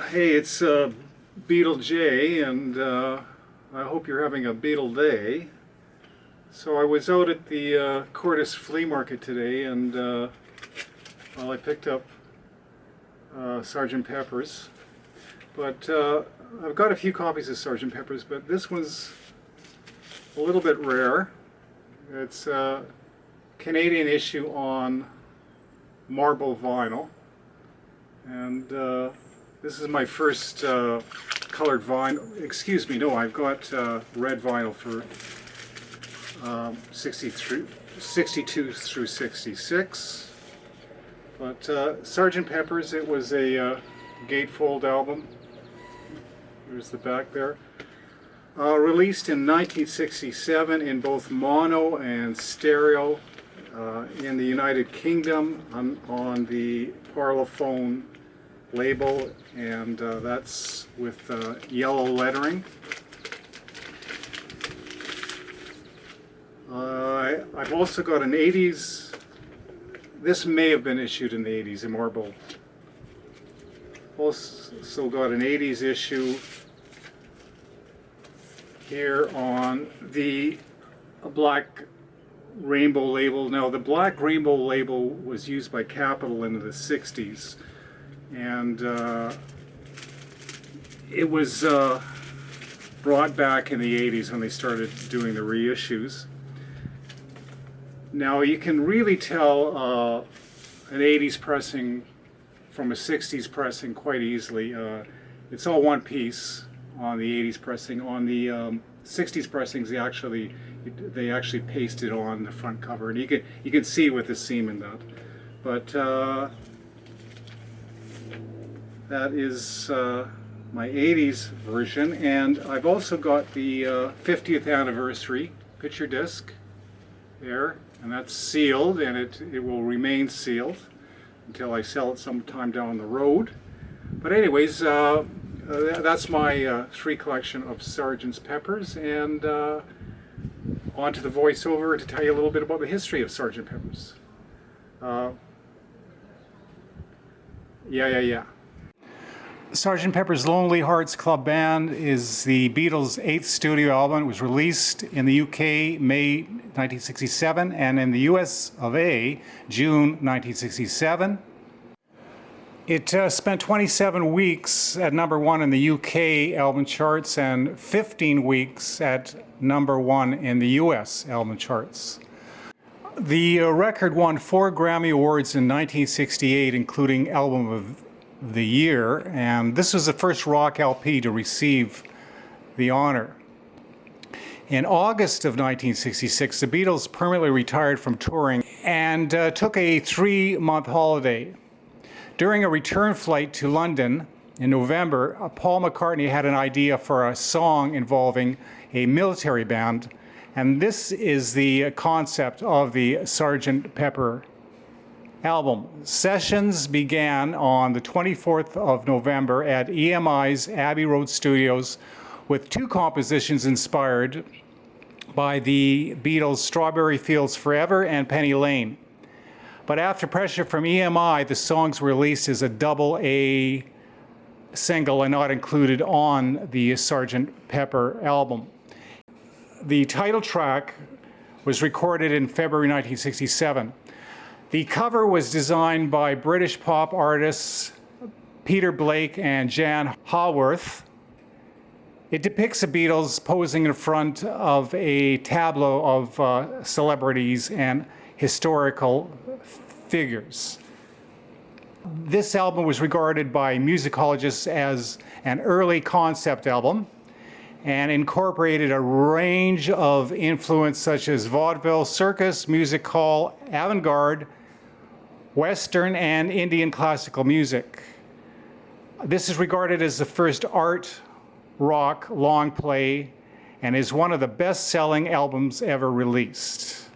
Hey, it's vjay, and I hope you're having a Beatle day. So I was out at the Cordis Flea Market today, and well, I picked up Sgt. Pepper's. But I've got a few copies of Sgt. Pepper's, but this one's a little bit rare. It's a Canadian issue on marble vinyl, and this is my first colored vinyl. Excuse me, no, I've got red vinyl for 62 through 66. But Sgt. Pepper's, it was a gatefold album. There's the back there. Released in 1967 in both mono and stereo in the United Kingdom on the Parlophone label, and that's with yellow lettering. I've also got an 80s, this may have been issued in the 80s in marble. Also got an 80s issue here on the Black Rainbow label. Now, the Black Rainbow label was used by Capitol in the 60s, and it was brought back in the 80s when they started doing the reissues. Now, you can really tell an 80s pressing from a 60s pressing quite easily. It's all one piece on the 80s pressing. On the 60s pressings, they actually pasted on the front cover, and you can see with the seam in that. But that is my 80s version, and I've also got the 50th anniversary picture disc there, and that's sealed, and it will remain sealed until I sell it sometime down the road. But anyways, that's my free collection of Sgt. Pepper's, and on to the voiceover to tell you a little bit about the history of Sgt. Pepper's. Yeah. Sgt. Pepper's Lonely Hearts Club Band is the Beatles' 8th studio album. It was released in the UK May 1967 and in the US of A June 1967. It spent 27 weeks at #1 in the UK album charts and 15 weeks at #1 in the US album charts. The record won 4 Grammy Awards in 1968, including Album of the Year, and this was the first rock LP to receive the honor. In August of 1966, the Beatles permanently retired from touring and took a 3-month holiday. During a return flight to London in November, Paul McCartney had an idea for a song involving a military band, and this is the concept of the Sgt. Pepper album. Sessions began on the 24th of November at EMI's Abbey Road Studios with 2 compositions inspired by the Beatles' Strawberry Fields Forever and Penny Lane. But after pressure from EMI, the songs were released as a double-A single and not included on the Sgt. Pepper album. The title track was recorded in February 1967. The cover was designed by British pop artists Peter Blake and Jan Haworth. It depicts the Beatles posing in front of a tableau of celebrities and historical figures. This album was regarded by musicologists as an early concept album and incorporated a range of influence such as vaudeville, circus, music hall, avant-garde, Western, and Indian classical music. This is regarded as the first art rock long play and is one of the best-selling albums ever released.